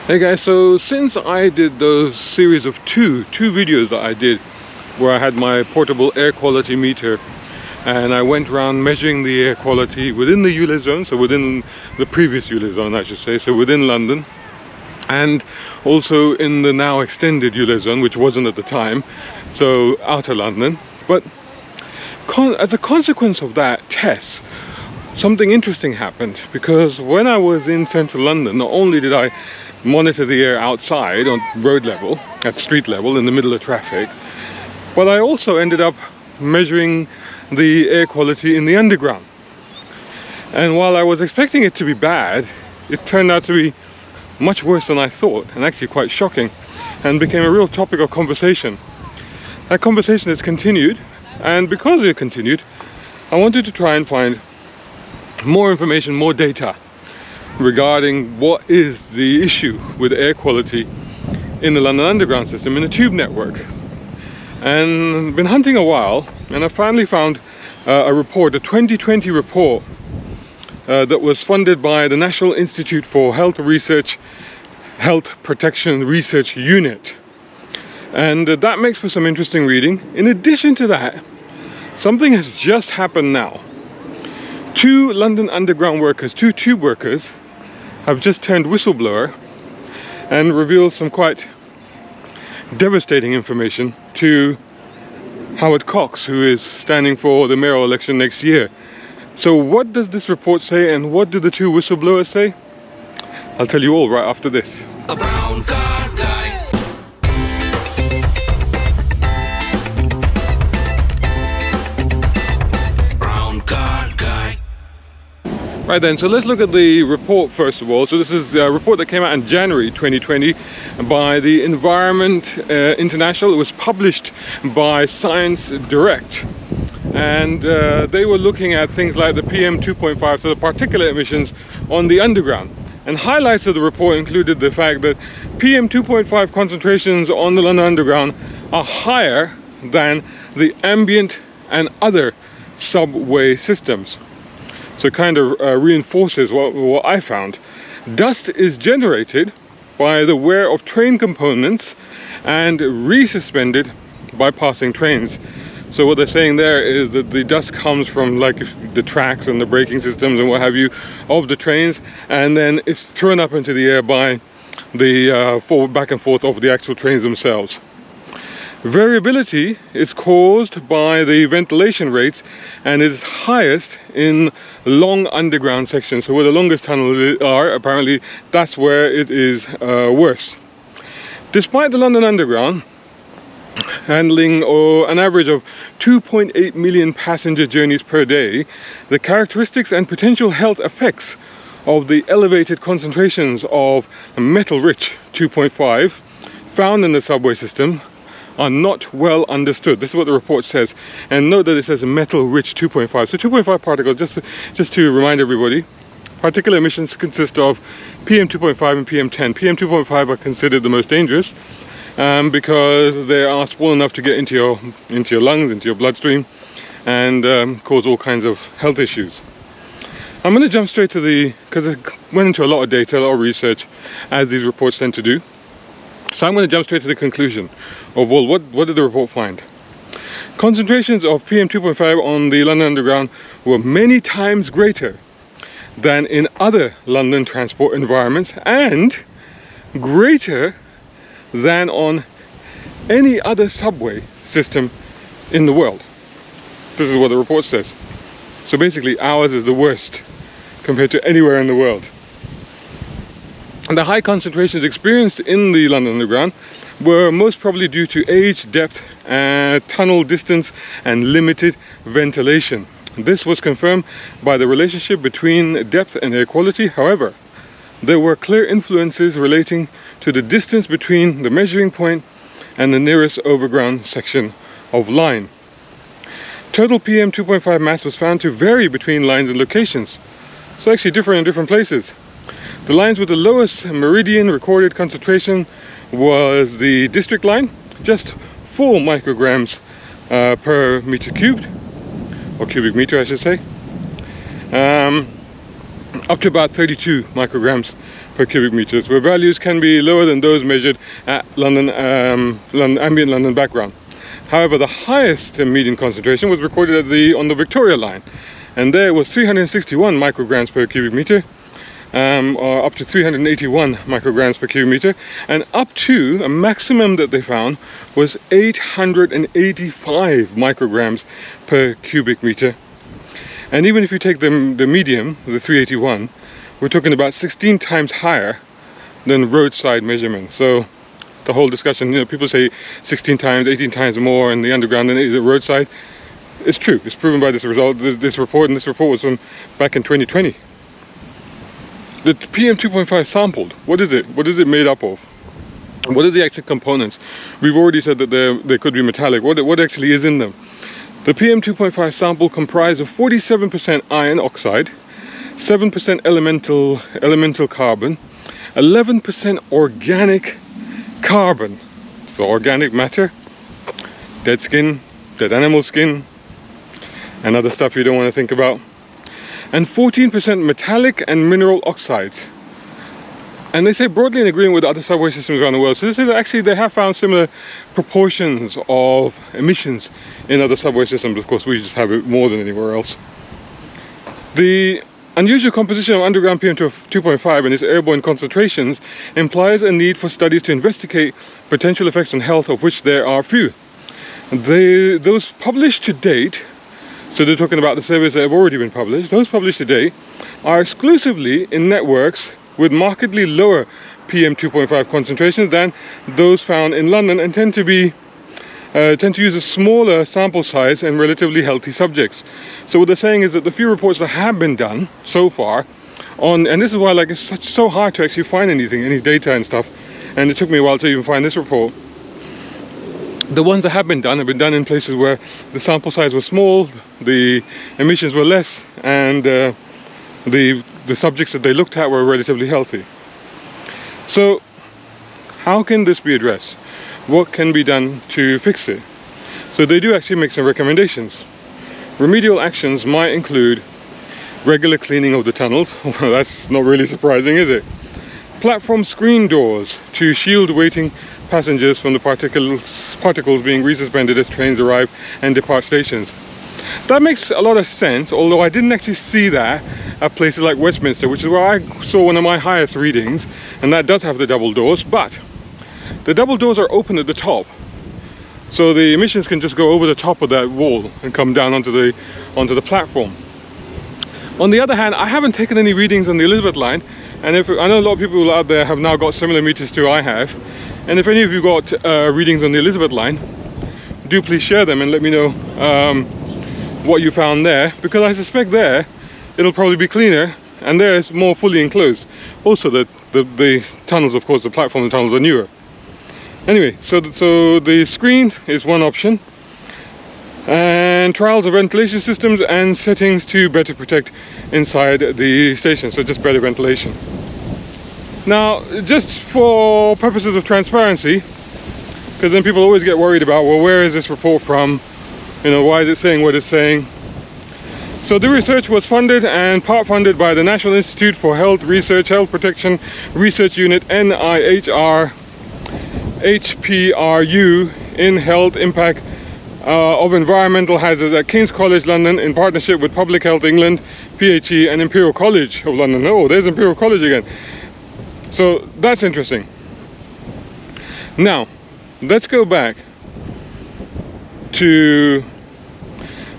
Hey guys, so since I did those series of two videos that I did where I had my portable air quality meter and I went around measuring the air quality within the ULEZ zone, so within the previous ULEZ zone I should say, so within London, and also in the now extended ULEZ zone, which wasn't at the time, so outer London. But as a consequence of that test, something interesting happened, because when I was in central London, not only did I monitor the air outside on road level, at street level, in the middle of traffic, but I also ended up measuring the air quality in the underground. And while I was expecting it to be bad, it turned out to be much worse than I thought, and actually quite shocking, and became a real topic of conversation. That conversation has continued, and because it continued, I wanted to try and find more information, more data regarding what is the issue with air quality in the London Underground system, in the tube network. And been hunting a while, and I finally found a report, a 2020 report that was funded by the National Institute for Health Protection Research Unit, and that makes for some interesting reading. In addition to that, something has just happened now. Two London Underground workers, two tube workers, have just turned whistleblower and revealed some quite devastating information to Howard Cox, who is standing for the mayoral election next year. So what does this report say, and what do the two whistleblowers say? I'll tell you all right after this. A brown card guy. Brown card guy. Right then, so let's look at the report first of all. So this is a report that came out in January 2020 by the Environment International. It was published by Science Direct, and they were looking at things like the PM 2.5, so the particulate emissions on the underground. And highlights of the report included the fact that PM 2.5 concentrations on the London Underground are higher than the ambient and other subway systems. So it kind of reinforces what I found. Dust is generated by the wear of train components and resuspended by passing trains. So what they're saying there is that the dust comes from like the tracks and the braking systems and what have you of the trains, and then it's thrown up into the air by the back and forth of the actual trains themselves. Variability is caused by the ventilation rates and is highest in long underground sections. So where the longest tunnels are, apparently that's where it is worse. Despite the London Underground handling an average of 2.8 million passenger journeys per day, the characteristics and potential health effects of the elevated concentrations of metal-rich 2.5 found in the subway system are not well understood. This is what the report says, and note that it says metal-rich 2.5. So 2.5 particles, just to remind everybody, particulate emissions consist of PM 2.5 and PM 10. PM 2.5 are considered the most dangerous because they are small enough to get into your lungs, into your bloodstream, and cause all kinds of health issues. I'm going to jump straight to because it went into a lot of data, a lot of research, as these reports tend to do. So I'm going to jump straight to the conclusion of, well, what did the report find? Concentrations of PM 2.5 on the London Underground were many times greater than in other London transport environments, and greater than on any other subway system in the world. This is what the report says. So basically ours is the worst compared to anywhere in the world. And the high concentrations experienced in the London Underground were most probably due to age, depth, tunnel distance, and limited ventilation. This was confirmed by the relationship between depth and air quality. However, there were clear influences relating to the distance between the measuring point and the nearest overground section of line. Total PM 2.5 mass was found to vary between lines and locations, so actually different in different places. The lines with the lowest meridian recorded concentration was the district line, just 4 micrograms per meter cubed, or cubic meter I should say, up to about 32 micrograms per cubic meters, where values can be lower than those measured at ambient London background. However, the highest median concentration was recorded on the Victoria line, and there was 361 micrograms per cubic meter, or up to 381 micrograms per cubic meter, and up to a maximum that they found was 885 micrograms per cubic meter. And even if you take the medium, the 381, we're talking about 16 times higher than roadside measurement. So the whole discussion, people say 16 times, 18 times more in the underground than it is at roadside. It's true. It's proven by this report, and this report was from back in 2020. The PM 2.5 sampled. What is it? What is it made up of? What are the actual components? We've already said that they could be metallic. What actually is in them? The PM 2.5 sample comprised of 47% iron oxide, 7% elemental carbon, 11% organic carbon, so organic matter, dead skin, dead animal skin, and other stuff you don't want to think about, and 14% metallic and mineral oxides. And they say broadly in agreement with other subway systems around the world. So this is actually, they have found similar proportions of emissions in other subway systems. Of course, we just have it more than anywhere else. The unusual composition of underground PM 2.5 and its airborne concentrations implies a need for studies to investigate potential effects on health, of which there are few. Those published to date, so they're talking about the surveys that have already been published, those published to date are exclusively in networks with markedly lower PM 2.5 concentrations than those found in London, and tend to use a smaller sample size and relatively healthy subjects. So what they're saying is that the few reports that have been done so far and this is why it's so hard to actually find any data and stuff, and it took me a while to even find this report. The ones that have been done in places where the sample size was small, the emissions were less, and the subjects that they looked at were relatively healthy. So how can this be addressed? What can be done to fix it? So they do actually make some recommendations. Remedial actions might include regular cleaning of the tunnels. Well, that's not really surprising, is it? Platform screen doors to shield waiting passengers from the particles being resuspended as trains arrive and depart stations. That makes a lot of sense, although I didn't actually see that at places like Westminster, which is where I saw one of my highest readings, and that does have the double doors, but the double doors are open at the top, so the emissions can just go over the top of that wall and come down onto the platform. On the other hand, I haven't taken any readings on the Elizabeth line, and I know a lot of people out there have now got similar meters to I have, and if any of you got readings on the Elizabeth line, do please share them and let me know what you found there, because I suspect there it'll probably be cleaner, and there it's more fully enclosed. Also the tunnels, of course, the platform and tunnels are newer. Anyway, so the screen is one option, and trials of ventilation systems and settings to better protect inside the station, so just better ventilation. Now, just for purposes of transparency, because then people always get worried about, well, where is this report from? Why is it saying what it's saying? So the research was funded and part funded by the National Institute for Health Research, Health Protection Research Unit, NIHR, HPRU, in Health Impact of Environmental Hazards at King's College London, in partnership with Public Health England, PHE, and Imperial College of London. Oh, there's Imperial College again. So that's interesting. Now, let's go back to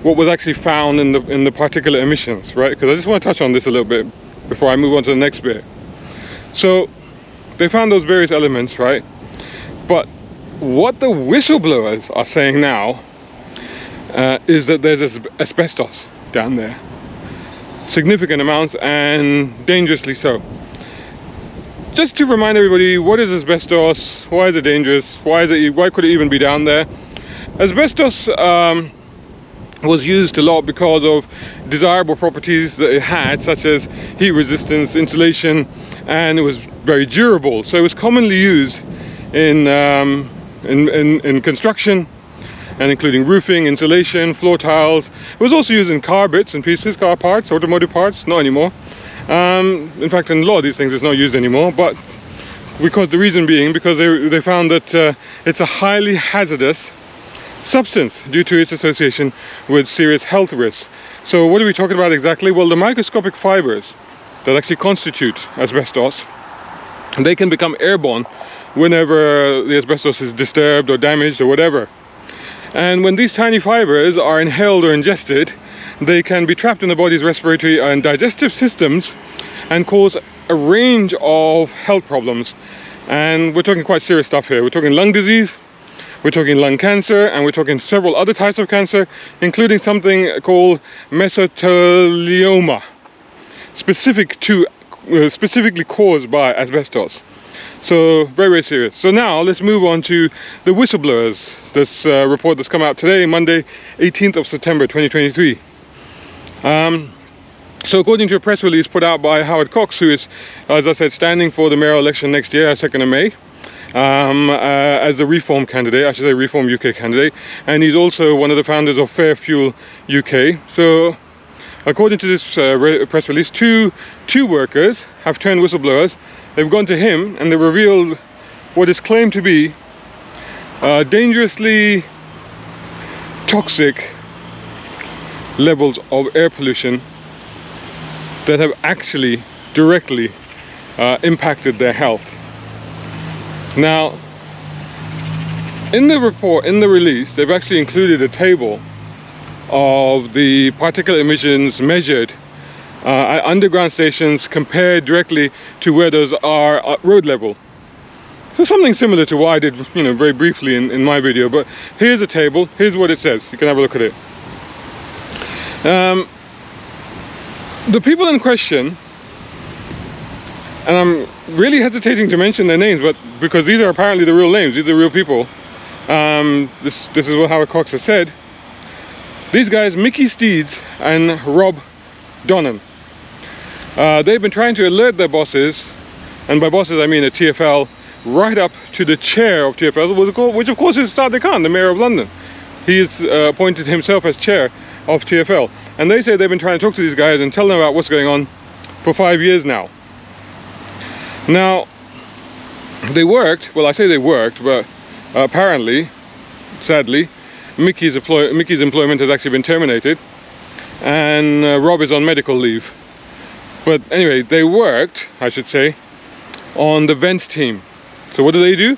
what was actually found in the particulate emissions, right? Because I just want to touch on this a little bit before I move on to the next bit. So they found those various elements, right? But what the whistleblowers are saying now is that there's asbestos down there, significant amounts, and dangerously so. Just to remind everybody, what is asbestos? Why is it dangerous? Why could it even be down there? Asbestos was used a lot because of desirable properties that it had, such as heat resistance, insulation, and it was very durable. So it was commonly used in construction, and including roofing, insulation, floor tiles. It was also used in car bits and pieces, car parts, automotive parts, not anymore. In fact, in law, these things is not used anymore, but because the reason being because they found that it's a highly hazardous substance due to its association with serious health risks. So what are we talking about exactly? Well, the microscopic fibers that actually constitute asbestos, they can become airborne whenever the asbestos is disturbed or damaged or whatever. And when these tiny fibers are inhaled or ingested, they can be trapped in the body's respiratory and digestive systems and cause a range of health problems. And we're talking quite serious stuff here. We're talking lung disease, we're talking lung cancer, and we're talking several other types of cancer, including something called mesothelioma, specifically caused by asbestos. So very, very serious. So now let's move on to the Whistleblowers, this report that's come out today, Monday 18th of September 2023. So according to a press release put out by Howard Cox, who is, as I said, standing for the mayoral election next year, 2nd of May, as the Reform candidate, I should say Reform UK candidate, and he's also one of the founders of FairFuel UK. So according to this press release, two workers have turned whistleblowers. They've gone to him and they revealed what is claimed to be dangerously toxic levels of air pollution that have actually directly impacted their health. Now, in the report, in the release, they've actually included a table of the particulate emissions measured at underground stations compared directly to where those are at road level. So something similar to what I did, very briefly in my video. But here's a table. Here's what it says. You can have a look at it. The people in question, and I'm really hesitating to mention their names, but because these are apparently the real names, these are the real people. This is what Howard Cox has said. These guys, Mickey Steeds and Rob Donnan, they've been trying to alert their bosses, and by bosses I mean the TfL, right up to the chair of TfL, which of course is Sadiq Khan, the mayor of London. He is appointed himself as chair of TfL, and they say they've been trying to talk to these guys and tell them about what's going on for 5 years now. Now, they worked, well I say they worked, but apparently, sadly, Mickey's employment has actually been terminated, and Rob is on medical leave. But anyway, they worked, I should say, on the vents team. So what do?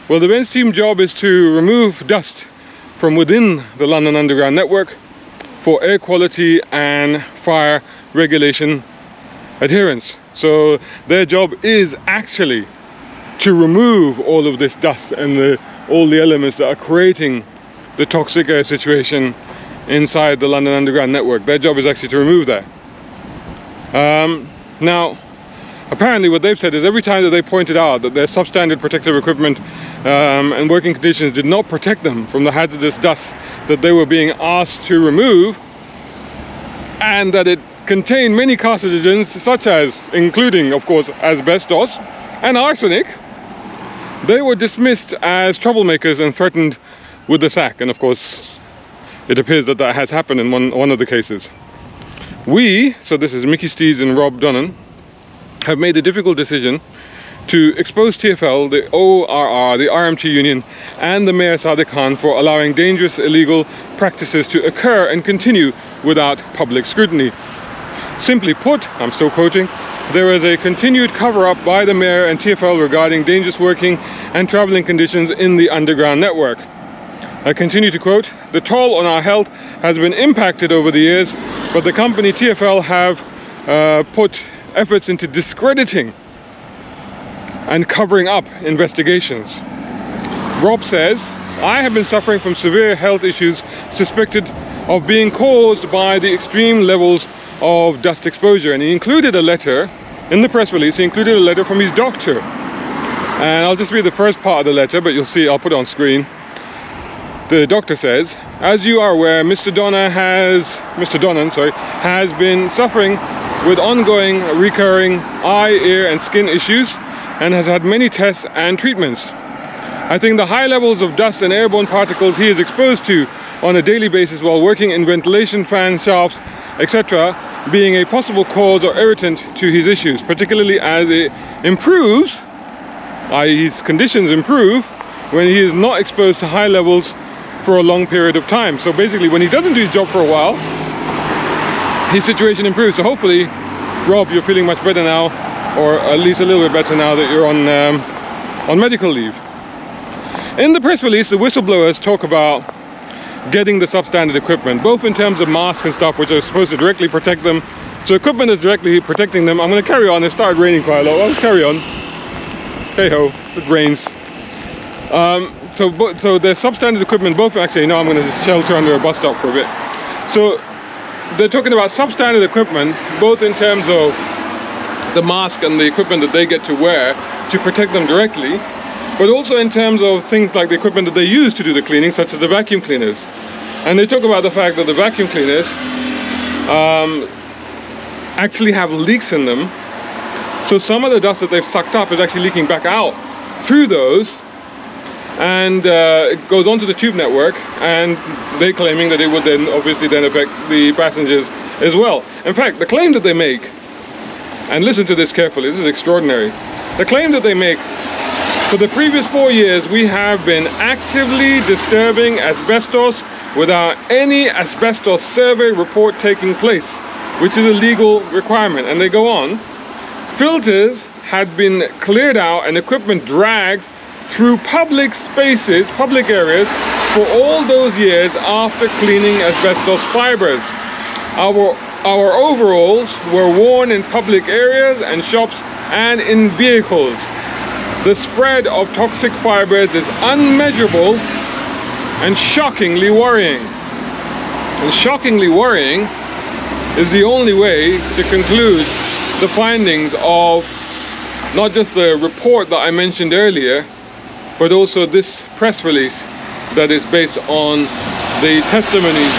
Well, the vents team job is to remove dust from within the London Underground network for air quality and fire regulation adherence. So their job is actually to remove all of this dust and all the elements that are creating the toxic air situation inside the London Underground network. Their job is actually to remove that. Now, apparently what they've said is every time that they pointed out that their substandard protective equipment and working conditions did not protect them from the hazardous dust that they were being asked to remove, and that it contained many carcinogens such as, including of course asbestos and arsenic, they were dismissed as troublemakers and threatened with the sack. And of course it appears that has happened in one of the cases. So this is Mickey Steeds and Rob Donnan, have made the difficult decision to expose TfL, the ORR, the RMT union, and the Mayor Sadiq Khan for allowing dangerous illegal practices to occur and continue without public scrutiny. Simply put, I'm still quoting, there is a continued cover-up by the Mayor and TfL regarding dangerous working and travelling conditions in the underground network. I continue to quote, the toll on our health has been impacted over the years, but the company TfL have put efforts into discrediting and covering up investigations. Rob says, I have been suffering from severe health issues suspected of being caused by the extreme levels of dust exposure. And he included a letter, in the press release, he included a letter from his doctor. And I'll just read the first part of the letter, but you'll see, I'll put it on screen. The doctor says, as you are aware, Mr. Donnan has been suffering with ongoing recurring eye, ear and skin issues and has had many tests and treatments. I think the high levels of dust and airborne particles he is exposed to on a daily basis while working in ventilation fan shafts, etc., being a possible cause or irritant to his issues, particularly as it improves, i.e. his conditions improve, when he is not exposed to high levels for a long period of time. So basically, when he doesn't do his job for a while, his situation improves. So hopefully, Rob, you're feeling much better now, or at least a little bit better now that you're on medical leave. In the press release, the whistleblowers talk about getting the substandard equipment, both in terms of masks and stuff, which are supposed to directly protect them. So equipment is directly protecting them. I'm going to carry on. It started raining quite a lot. I'll carry on. Hey ho, it rains. So the substandard equipment, both actually, no, I'm going to just shelter under a bus stop for a bit. So they're talking about substandard equipment, both in terms of the mask and the equipment that they get to wear to protect them directly, but also in terms of things like the equipment that they use to do the cleaning, such as the vacuum cleaners. And they talk about the fact that the vacuum cleaners actually have leaks in them. So some of the dust that they've sucked up is actually leaking back out through those, and it goes onto the tube network, and they're claiming that it would then obviously then affect the passengers as well. In fact, the claim that they make, and listen to this carefully, this is extraordinary. The claim that they make: for the previous 4 years, we have been actively disturbing asbestos without any asbestos survey report taking place, which is a legal requirement. And they go on, filters had been cleared out and equipment dragged through public spaces, public areas, for all those years after cleaning asbestos fibers. Our overalls were worn in public areas and shops and in vehicles. The spread of toxic fibers is unmeasurable and shockingly worrying. And shockingly worrying is the only way to conclude the findings of not just the report that I mentioned earlier, but also this press release that is based on the testimonies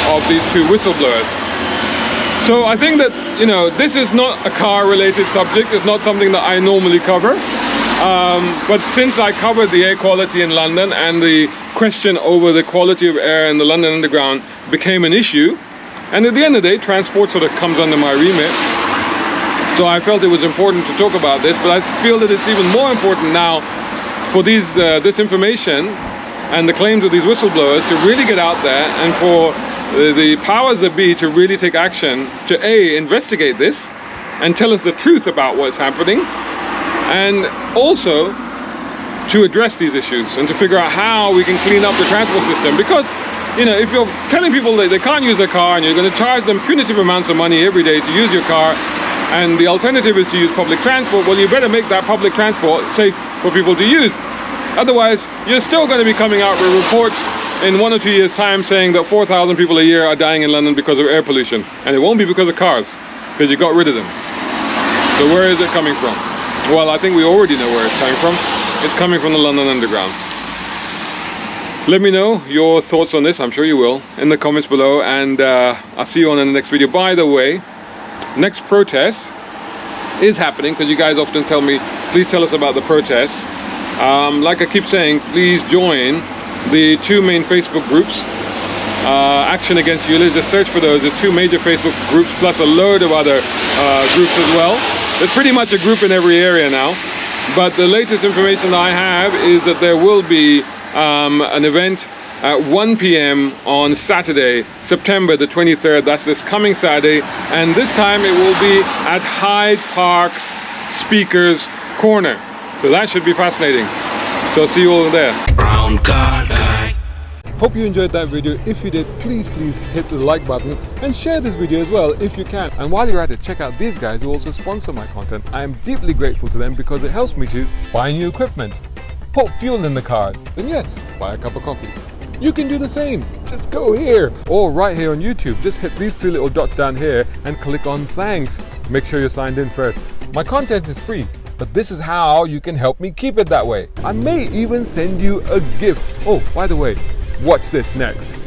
of these two whistleblowers. So I think that, you know, this is not a car-related subject. It's not something that I normally cover. But since I covered the air quality in London, and the question over the quality of air in the London Underground became an issue, and at the end of the day, transport sort of comes under my remit. So I felt it was important to talk about this, but I feel that it's even more important now for this information and the claims of these whistleblowers to really get out there, and for the powers that be to really take action to investigate this and tell us the truth about what's happening, and also to address these issues and to figure out how we can clean up the transport system. Because, you know, if you're telling people that they can't use their car and you're going to charge them punitive amounts of money every day to use your car, and the alternative is to use public transport, well, you better make that public transport safe for people to use. Otherwise, you're still going to be coming out with reports in 1 or 2 years' time saying that 4,000 people a year are dying in London because of air pollution. And it won't be because of cars, because you got rid of them. So where is it coming from? Well, I think we already know where it's coming from. It's coming from the London Underground. Let me know your thoughts on this, I'm sure you will, in the comments below, and I'll see you on in the next video. By the way, next protest is happening, because you guys often tell me, please tell us about the protests. Like I keep saying, please join the two main Facebook groups. Action Against ULIZ, just search for those. There's two major Facebook groups, plus a load of other groups as well. There's pretty much a group in every area now. But the latest information I have is that there will be an event at 1 p.m. on Saturday, September the 23rd. That's this coming Saturday. And this time it will be at Hyde Park's Speakers Corner. So that should be fascinating. So see you all there. Brown car guy. Hope you enjoyed that video. If you did, please hit the like button and share this video as well if you can. And while you're at it, check out these guys who also sponsor my content. I am deeply grateful to them because it helps me to buy new equipment, put fuel in the cars, and yes, buy a cup of coffee. You can do the same. Just go here or right here on YouTube. Just hit these three little dots down here and click on thanks. Make sure you're signed in first. My content is free, but this is how you can help me keep it that way. I may even send you a gift. Oh, by the way, watch this next.